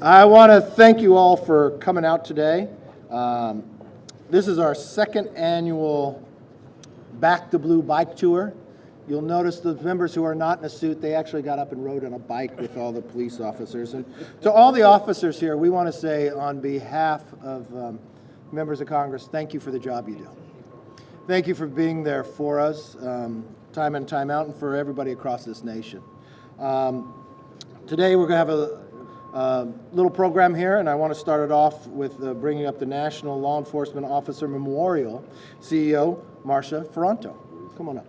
I want to thank you all for coming out today. This is our second annual Back to Blue bike tour. You'll notice the members who are not in a suit, they actually got up and rode on a bike with all the police officers. And to all the officers here, we want to say on behalf of members of Congress, thank you for the job you do. Thank you for being there for us, time in, time out, and for everybody across this nation. Today we're going to have a little program here, and I want to start it off with bringing up the National Law Enforcement Officer Memorial CEO, Marcia Ferranto. Come on up.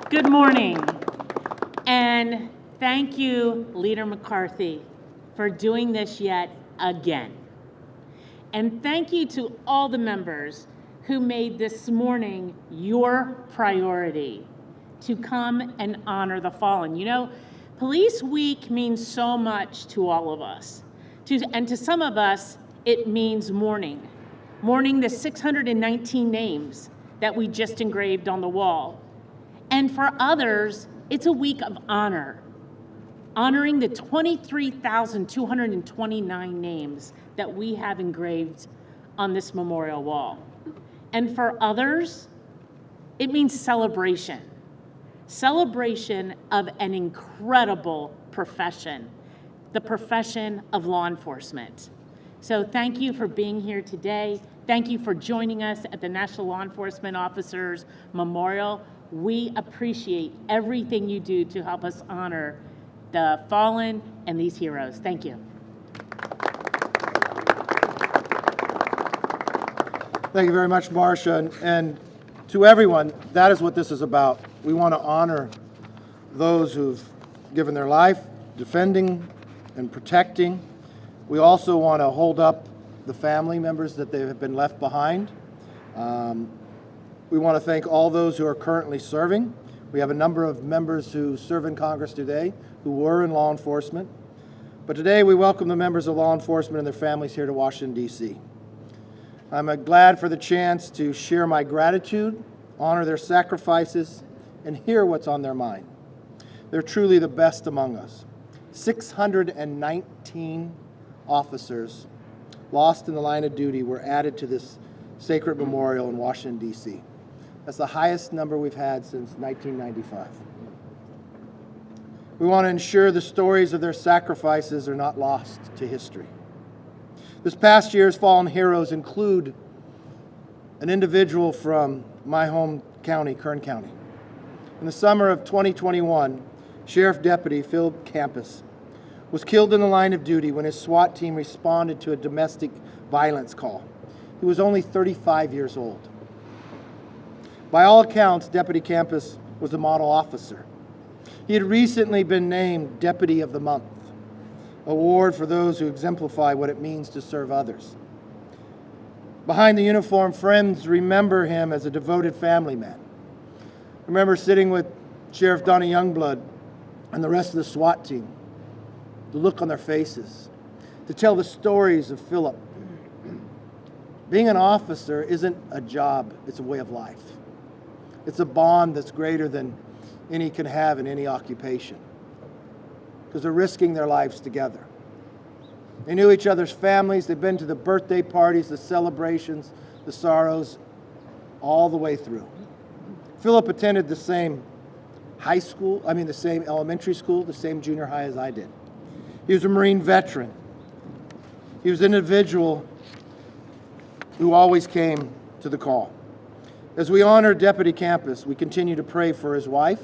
Good morning, and thank you, Leader McCarthy, for doing this yet again. And thank you to all the members who made this morning your priority to come and honor the fallen. You know, Police Week means so much to all of us. And to some of us, it means mourning the 619 names that we just engraved on the wall. And for others, it's a week of honor, honoring the 23,229 names that we have engraved on this memorial wall. And for others, it means celebration of an incredible profession, the profession of law enforcement. So thank you for being here today. Thank you for joining us at the National Law Enforcement Officers Memorial. We appreciate everything you do to help us honor the fallen and these heroes. Thank you. Thank you very much, Marcia. And to everyone, that is what this is about. We want to honor those who've given their life defending and protecting. We also want to hold up the family members that they have been left behind. We want to thank all those who are currently serving. We have a number of members who serve in Congress today who were in law enforcement. But today we welcome the members of law enforcement and their families here to Washington, D.C. I'm glad for the chance to share my gratitude, honor their sacrifices, and hear what's on their mind. They're truly the best among us. 619 officers lost in the line of duty were added to this sacred memorial in Washington, D.C. That's the highest number we've had since 1995. We want to ensure the stories of their sacrifices are not lost to history. This past year's fallen heroes include an individual from my home county, Kern County. In the summer of 2021, Sheriff Deputy Phil Campus was killed in the line of duty when his SWAT team responded to a domestic violence call. He was only 35 years old. By all accounts, Deputy Campus was a model officer. He had recently been named Deputy of the Month, an award for those who exemplify what it means to serve others. Behind the uniform, friends remember him as a devoted family man. I remember sitting with Sheriff Donnie Youngblood and the rest of the SWAT team, the look on their faces, to tell the stories of Philip. Being an officer isn't a job, it's a way of life. It's a bond that's greater than any can have in any occupation, because they're risking their lives together. They knew each other's families, they've been to the birthday parties, the celebrations, the sorrows, all the way through. Philip attended the same the same elementary school, the same junior high as I did. He was a Marine veteran. He was an individual who always came to the call. As we honor Deputy Campus, we continue to pray for his wife,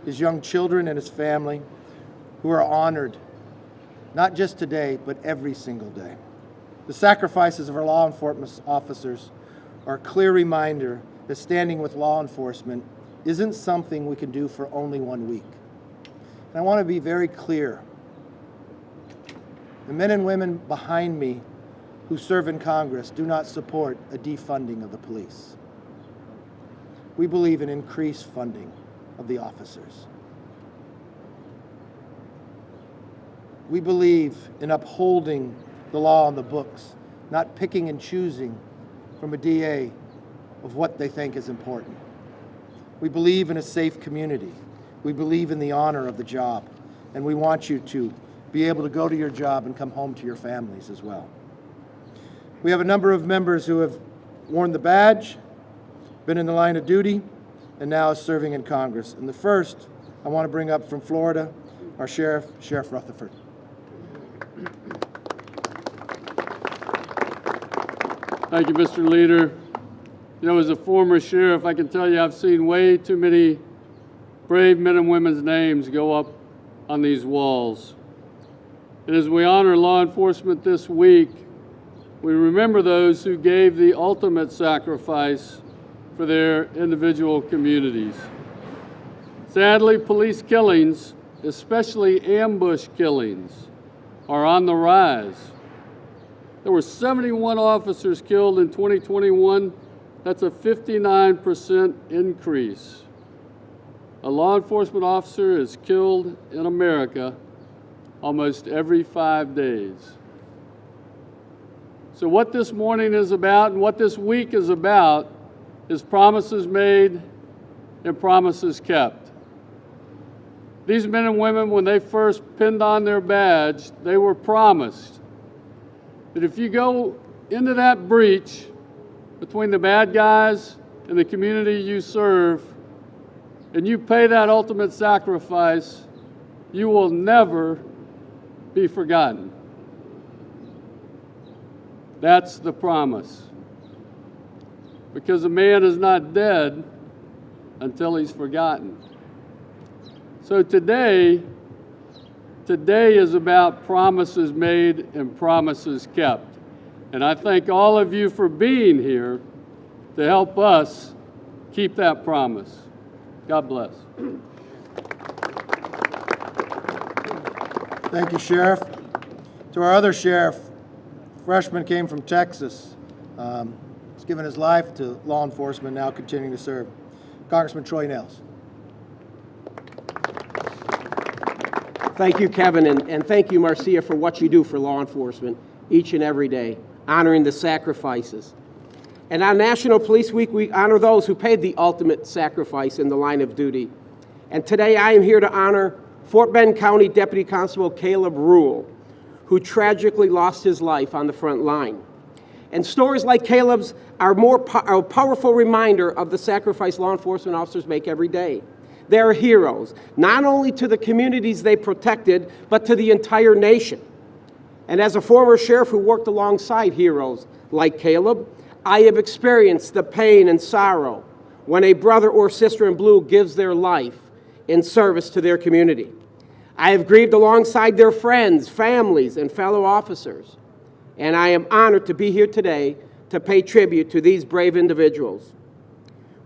his young children, and his family who are honored, not just today, but every single day. The sacrifices of our law enforcement officers are a clear reminder that standing with law enforcement isn't something we can do for only 1 week. And I want to be very clear. The men and women behind me who serve in Congress do not support a defunding of the police. We believe in increased funding of the officers. We believe in upholding the law on the books, not picking and choosing from a DA of what they think is important. We believe in a safe community. We believe in the honor of the job. and we want you to be able to go to your job and come home to your families as well. We have a number of members who have worn the badge, been in the line of duty, and now is serving in Congress. And the first I want to bring up from Florida, our Sheriff Rutherford. Thank you, Mr. Leader. You know, as a former sheriff, I can tell you I've seen way too many brave men and women's names go up on these walls. And as we honor law enforcement this week, we remember those who gave the ultimate sacrifice for their individual communities. Sadly, police killings, especially ambush killings, are on the rise. There were 71 officers killed in 2021. That's a 59% increase. A law enforcement officer is killed in America almost every 5 days. So what this morning is about and what this week is about is promises made and promises kept. These men and women, when they first pinned on their badge, they were promised that if you go into that breach between the bad guys and the community you serve, and you pay that ultimate sacrifice, you will never be forgotten. That's the promise. Because a man is not dead until he's forgotten. So today is about promises made and promises kept. And I thank all of you for being here to help us keep that promise. God bless. Thank you, Sheriff. To our other sheriff, freshman came from Texas. He's given his life to law enforcement, now continuing to serve. Congressman Troy Nehls. Thank you, Kevin, and thank you, Marcia, for what you do for law enforcement each and every day, honoring the sacrifices. And on National Police Week, we honor those who paid the ultimate sacrifice in the line of duty. And today I am here to honor Fort Bend County Deputy Constable Caleb Rule, who tragically lost his life on the front line. And stories like Caleb's are a powerful reminder of the sacrifice law enforcement officers make every day. They are heroes, not only to the communities they protected, but to the entire nation. And as a former sheriff who worked alongside heroes like Caleb, I have experienced the pain and sorrow when a brother or sister in blue gives their life in service to their community. I have grieved alongside their friends, families, and fellow officers. And I am honored to be here today to pay tribute to these brave individuals.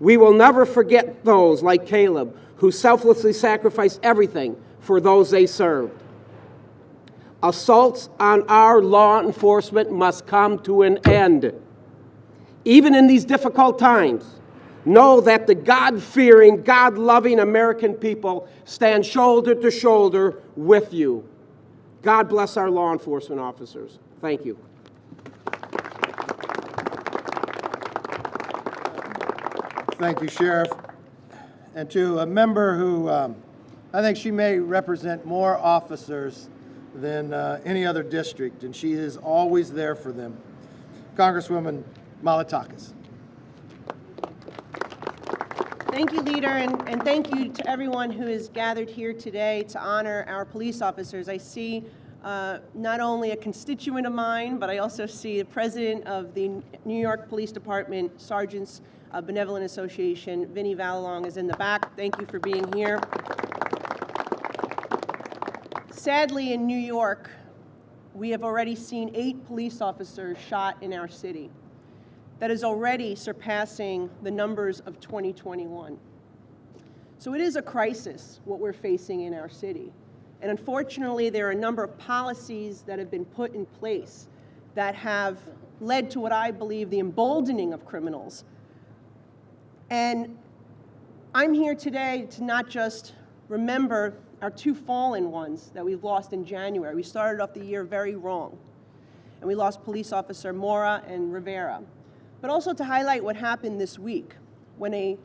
We will never forget those like Caleb who selflessly sacrificed everything for those they served. Assaults on our law enforcement must come to an end. Even in these difficult times, know that the God-fearing, God-loving American people stand shoulder to shoulder with you. God bless our law enforcement officers. Thank you. Thank you, Sheriff. And to a member who, I think she may represent more officers than any other district, and she is always there for them, Congresswoman Malliotakis. Thank you, Leader, and thank you to everyone who is gathered here today to honor our police officers. I see not only a constituent of mine, but I also see the president of the New York Police Department Sergeants Benevolent Association, Vinnie Valalong, is in the back. Thank you for being here. Sadly, in New York, we have already seen 8 police officers shot in our city. That is already surpassing the numbers of 2021. So it is a crisis, what we're facing in our city. And unfortunately, there are a number of policies that have been put in place that have led to what I believe the emboldening of criminals. And I'm here today to not just remember our 2 fallen ones that we've lost in January. We started off the year very wrong. And we lost police officer Mora and Rivera. But also to highlight what happened this week when a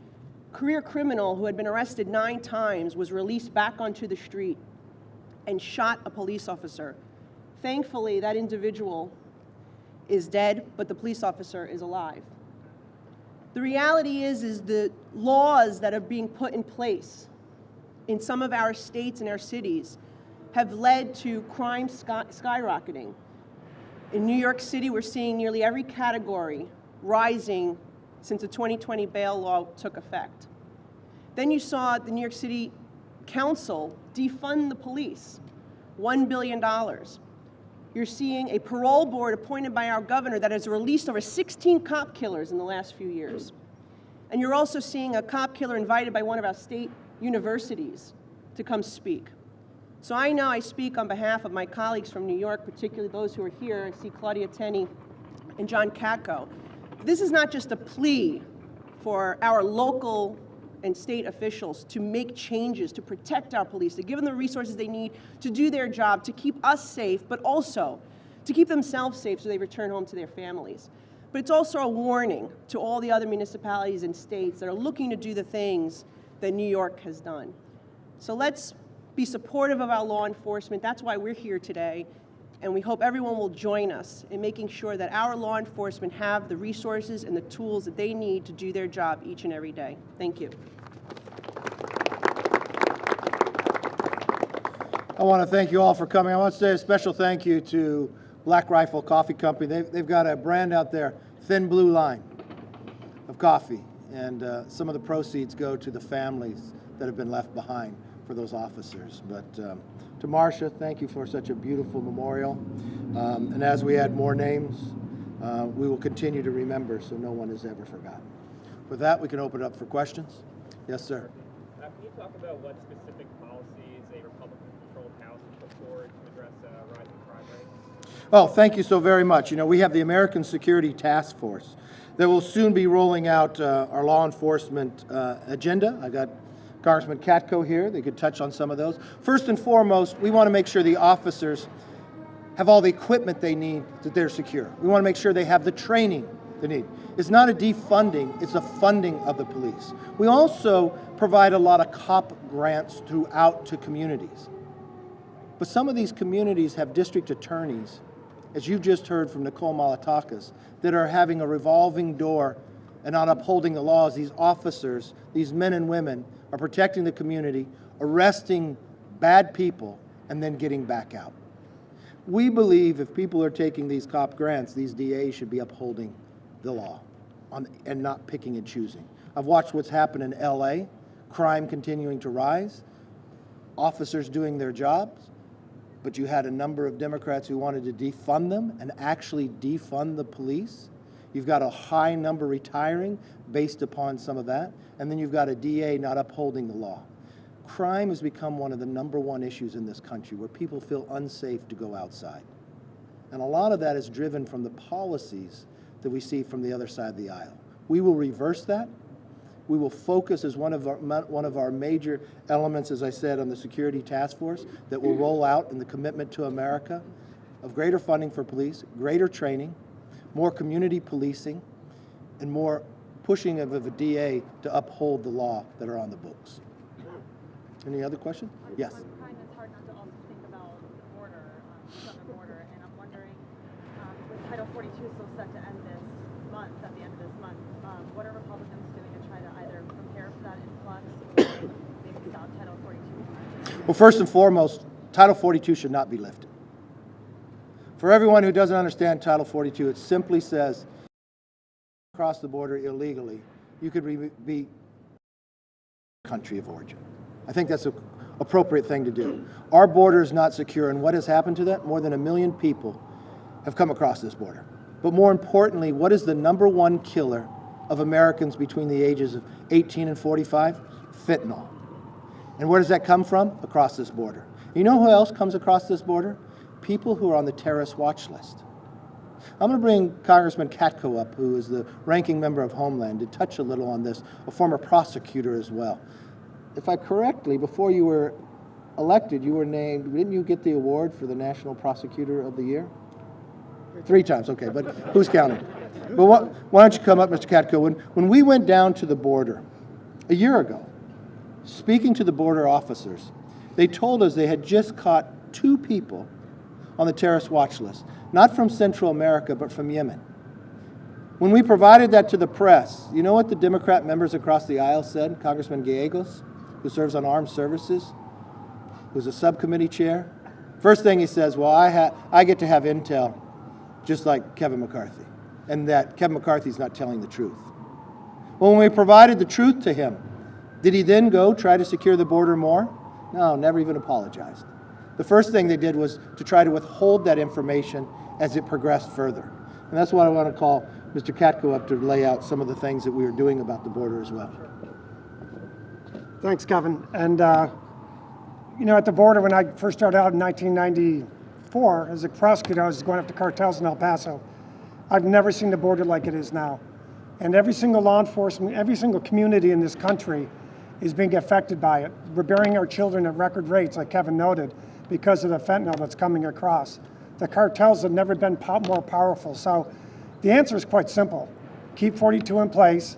career criminal who had been arrested 9 times was released back onto the street and shot a police officer. Thankfully, that individual is dead, but the police officer is alive. The reality is the laws that are being put in place in some of our states and our cities have led to crime skyrocketing. In New York City, we're seeing nearly every category rising since the 2020 bail law took effect. Then you saw the New York City Council defund the police, $1 billion. You're seeing a parole board appointed by our governor that has released over 16 cop killers in the last few years. And you're also seeing a cop killer invited by one of our state universities to come speak. So I know I speak on behalf of my colleagues from New York, particularly those who are here. I see Claudia Tenney and John Katko. This is not just a plea for our local and state officials to make changes, to protect our police, to give them the resources they need to do their job, to keep us safe, but also to keep themselves safe so they return home to their families. But it's also a warning to all the other municipalities and states that are looking to do the things that New York has done. So let's be supportive of our law enforcement. That's why we're here today. And we hope everyone will join us in making sure that our law enforcement have the resources and the tools that they need to do their job each and every day. Thank you. I want to thank you all for coming. I want to say a special thank you to Black Rifle Coffee Company. They've got a brand out there, Thin Blue Line of coffee. And some of the proceeds go to the families that have been left behind for those officers. But to Marcia, thank you for such a beautiful memorial. And as we add more names, we will continue to remember so no one is ever forgotten. With that, we can open it up for questions. Yes, sir. Can you talk about what specific policies a Republican-controlled House has put forward to address rising crime rates? Oh, thank you so very much. You know, we have the American Security Task Force that will soon be rolling out our law enforcement agenda. I got Congressman Katko here. They could touch on some of those. First and foremost, we want to make sure the officers have all the equipment they need, that they're secure. We want to make sure they have the training they need. It's not a defunding, it's a funding of the police. We also provide a lot of cop grants throughout to communities. But some of these communities have district attorneys, as you just heard from Nicole Malatakis, that are having a revolving door and not upholding the laws. These officers, these men and women, are protecting the community, arresting bad people, and then getting back out. We believe if people are taking these cop grants, these DAs should be upholding the law and not picking and choosing. I've watched what's happened in LA, crime continuing to rise, officers doing their jobs, but you had a number of Democrats who wanted to defund them and actually defund the police. You've got a high number retiring based upon some of that, and then you've got a DA not upholding the law. Crime has become one of the #1 issues in this country where people feel unsafe to go outside. And a lot of that is driven from the policies that we see from the other side of the aisle. We will reverse that. We will focus as one of our major elements, as I said, on the Security Task Force that will roll out in the Commitment to America of greater funding for police, greater training, more community policing, and more pushing of a DA to uphold the law that are on the books. Any other question? Yes. On crime, it's hard not to also think about the border, the southern border, and I'm wondering, with Title 42 still set to end this month, at the end of this month, what are Republicans doing to try to either prepare for that influx or maybe stop Title 42? Well, first and foremost, Title 42 should not be lifted. For everyone who doesn't understand Title 42, it simply says, across the border illegally, you could be country of origin. I think that's an appropriate thing to do. Our border is not secure, and what has happened to that? More than 1 million people have come across this border. But more importantly, what is the #1 killer of Americans between the ages of 18 and 45? Fentanyl. And where does that come from? Across this border. You know who else comes across this border? People who are on the terrorist watch list. I'm going to bring Congressman Katko up, who is the ranking member of Homeland, to touch a little on this, a former prosecutor as well. If I correctly, before you were elected, you were named, didn't you get the award for the National Prosecutor of the Year? 3 times, okay, but who's counting? But why don't you come up, Mr. Katko? When we went down to the border a year ago, speaking to the border officers, They told us they had just caught 2 people on the terrorist watch list, not from Central America, but from Yemen. When we provided that to the press, you know what the Democrat members across the aisle said? Congressman Gallegos, who serves on Armed Services, who's a subcommittee chair. First thing he says, well, I get to have intel just like Kevin McCarthy, and that Kevin McCarthy's not telling the truth. Well, when we provided the truth to him, did he then go try to secure the border more? No, never even apologized. The first thing they did was to try to withhold that information as it progressed further. And that's why I want to call Mr. Katko up to lay out some of the things that we are doing about the border as well. Thanks, Kevin. And, you know, at the border, when I first started out in 1994, as a prosecutor, I was going after cartels in El Paso. I've never seen the border like it is now. And every single law enforcement, every single community in this country is being affected by it. We're burying our children at record rates, like Kevin noted, because of the fentanyl that's coming across. The cartels have never been more powerful. So the answer is quite simple. Keep 42 in place.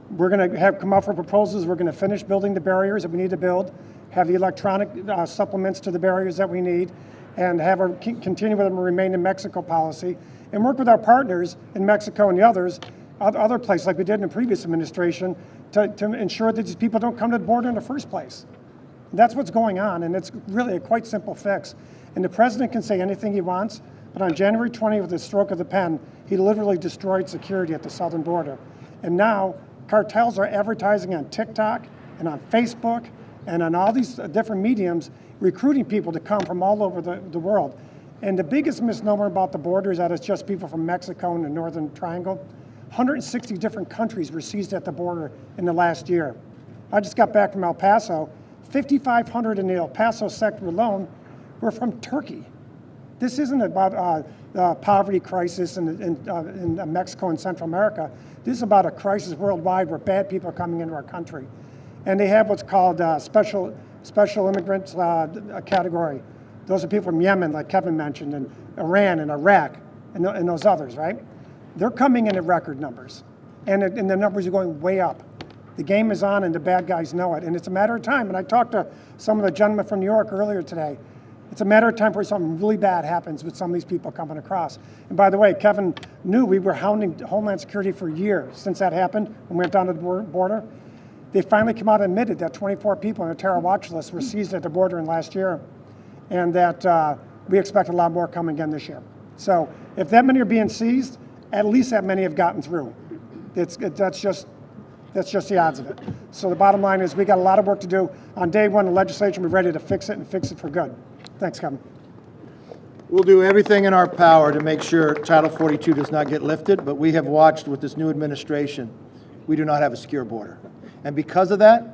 We're going to come out for proposals. We're going to finish building the barriers that we need to build, have the electronic supplements to the barriers that we need, and have our continue with a remain in Mexico policy, and work with our partners in Mexico and the other places like we did in the previous administration to ensure that these people don't come to the border in the first place. And that's what's going on, and it's really a quite simple fix. And the president can say anything he wants, but on January 20th, with the stroke of the pen, he literally destroyed security at the southern border. And now cartels are advertising on TikTok and on Facebook and on all these different mediums, recruiting people to come from all over the world. And the biggest misnomer about the border is that it's just people from Mexico and the Northern Triangle. 160 different countries were seized at the border in the last year. I just got back from El Paso. 5,500 in the El Paso sector alone were from Turkey. This isn't about the poverty crisis in Mexico and Central America. This is about a crisis worldwide where bad people are coming into our country. And they have what's called special immigrant category. Those are people from Yemen, like Kevin mentioned, and Iran and Iraq and those others, right? They're coming in at record numbers. And the numbers are going way up. The game is on and the bad guys know it. And it's a matter of time. And I talked to some of the gentlemen from New York earlier today. It's a matter of time before something really bad happens with some of these people coming across. And by the way, Kevin knew we were hounding Homeland Security for years since that happened when we went down to the border. They finally came out and admitted that 24 people on the terror watch list were seized at the border in last year, and that we expect a lot more coming again this year. So if that many are being seized, at least that many have gotten through. That's just the odds of it. So the bottom line is we got a lot of work to do. On day one, the legislature will be ready to fix it and fix it for good. Thanks, Kevin. We'll do everything in our power to make sure Title 42 does not get lifted, but we have watched with this new administration, we do not have a secure border. And because of that,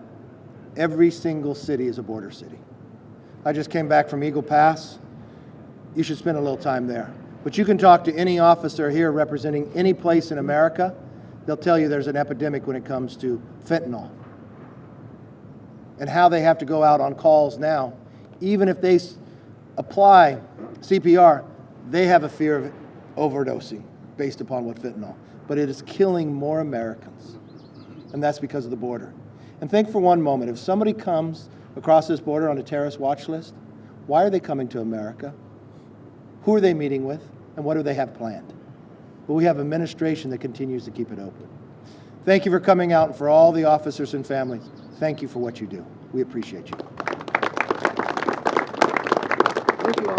every single city is a border city. I just came back from Eagle Pass. You should spend a little time there. But you can talk to any officer here representing any place in America. They'll tell you there's an epidemic when it comes to fentanyl and how they have to go out on calls now. Even if they apply CPR, they have a fear of overdosing based upon what fentanyl. But it is killing more Americans, and that's because of the border. And think for one moment, if somebody comes across this border on a terrorist watch list, why are they coming to America? Who are they meeting with? And what do they have planned? But we have an administration that continues to keep it open. Thank you for coming out, and for all the officers and families, thank you for what you do. We appreciate you. Thank you all.